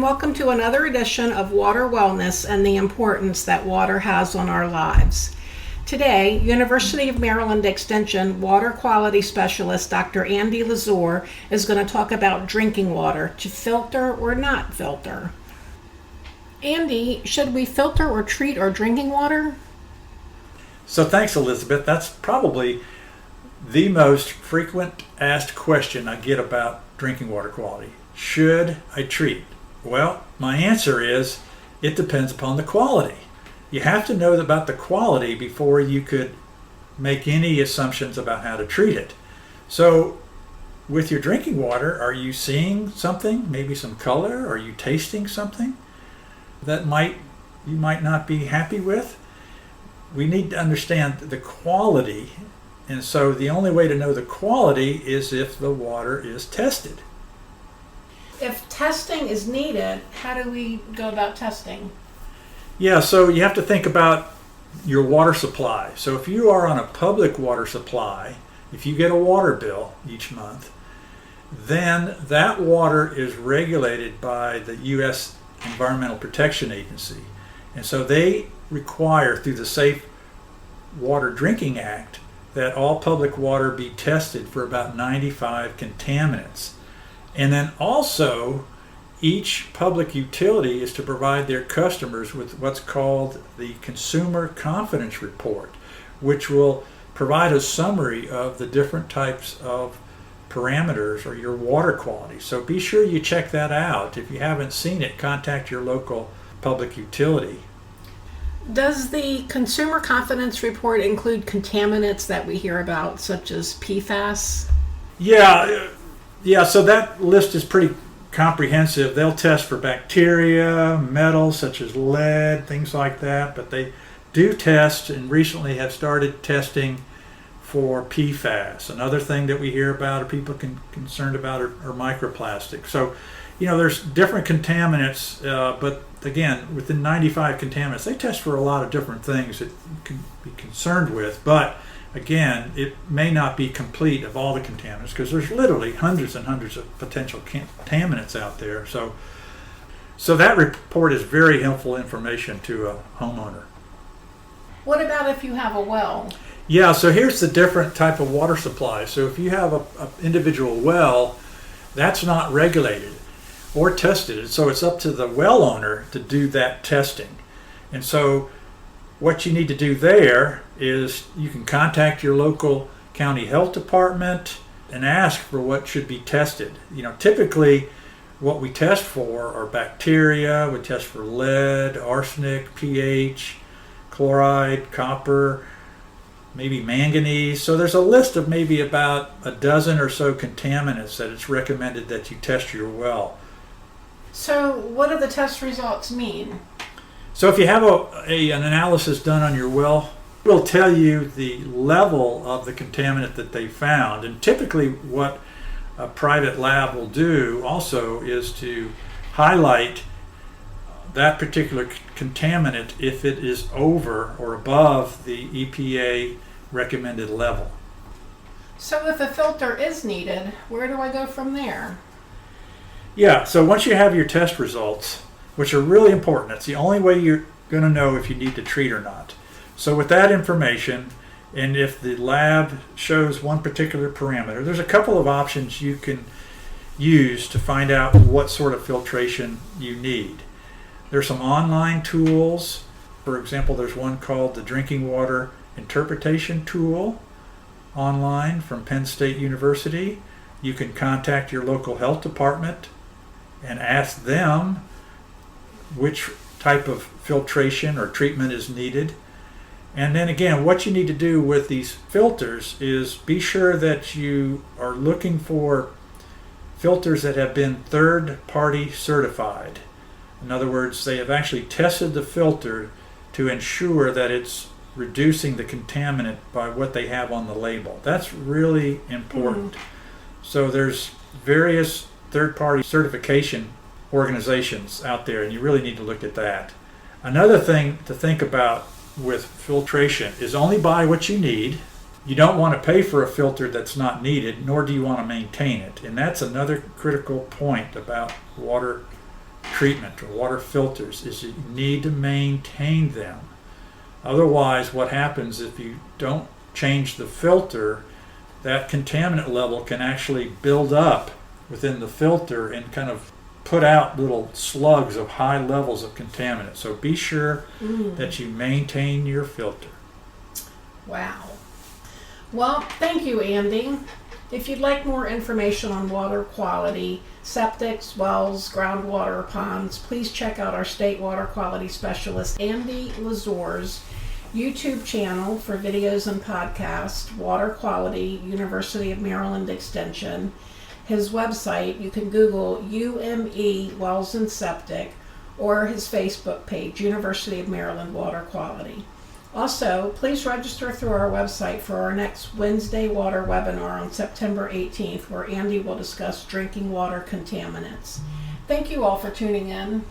welcome to another edition of Water Wellness and the importance that water has on our lives. Today, University of Maryland Extension Water Quality Specialist Dr. Andy Lazur is going to talk about drinking water, to filter or not filter. Andy, should we filter or treat our drinking water? So thanks, Elizabeth. That's probably the most frequent asked question I get about drinking water quality. Should I treat? Well, my answer is it depends upon the quality. You have to know about the quality before you could make any assumptions about how to treat it. So with your drinking water, are you seeing something, maybe some color? Are you tasting something that you might not be happy with? We need to understand the quality, and so the only way to know the quality is if the water is tested. If testing is needed, how do we go about testing? Yeah, so you have to think about your water supply. So if you are on a public water supply, if you get a water bill each month, then that water is regulated by the U.S. Environmental Protection Agency. And so they require, through the Safe Water Drinking Act, that all public water be tested for about 95 contaminants. And then also, each public utility is to provide their customers with what's called the Consumer Confidence Report, which will provide a summary of the different types of parameters or your water quality. So be sure you check that out. If you haven't seen it, contact your local public utility. Does the Consumer Confidence Report include contaminants that we hear about, such as PFAS? Yeah, so that list is pretty comprehensive. They'll test for bacteria, metals such as lead, things like that, but they do test and recently have started testing for PFAS. Another thing that we hear about or people concerned about are microplastics. So, there's different contaminants, but again, within 95 contaminants, they test for a lot of different things that you can be concerned with, but again, it may not be complete of all the contaminants because there's literally hundreds and hundreds of potential contaminants out there. So that report is very helpful information to a homeowner. What about if you have a well? Yeah, so here's the different type of water supply. So if you have an individual well, that's not regulated or tested. So it's up to the well owner to do that testing. And so what you need to do there is you can contact your local county health department and ask for what should be tested. Typically what we test for are bacteria, we test for lead, arsenic, pH, chloride, copper, maybe manganese. So there's a list of maybe about a dozen or so contaminants that it's recommended that you test your well. So what do the test results mean? So if you have an analysis done on your well, it will tell you the level of the contaminant that they found. And typically what a private lab will do also is to highlight that particular contaminant if it is over or above the EPA recommended level. So if a filter is needed, where do I go from there? Yeah, so once you have your test results, which are really important, that's the only way you're going to know if you need to treat or not. So with that information, and if the lab shows one particular parameter, there's a couple of options you can use to find out what sort of filtration you need. There's some online tools. For example, there's one called the Drinking Water Interpretation Tool online from Penn State University. You can contact your local health department and ask them which type of filtration or treatment is needed. And then again, what you need to do with these filters is be sure that you are looking for filters that have been third-party certified. In other words, they have actually tested the filter to ensure that it's reducing the contaminant by what they have on the label. That's really important. So there's various third-party certification organizations out there, and you really need to look at that. Another thing to think about with filtration is only buy what you need. You don't want to pay for a filter that's not needed, nor do you want to maintain it. And that's another critical point about water treatment or water filters is you need to maintain them. Otherwise, what happens if you don't change the filter, that contaminant level can actually build up within the filter and kind of put out little slugs of high levels of contaminant. So be sure that you maintain your filter. Wow. Well, thank you, Andy. If you'd like more information on water quality, septics, wells, groundwater, ponds, please check out our state water quality specialist, Andy Lazur's YouTube channel for videos and podcasts, Water Quality, University of Maryland Extension. His website, you can Google UME Wells and Septic, or his Facebook page, University of Maryland Water Quality. Also, please register through our website for our next Wednesday water webinar on September 18th, where Andy will discuss drinking water contaminants. Thank you all for tuning in.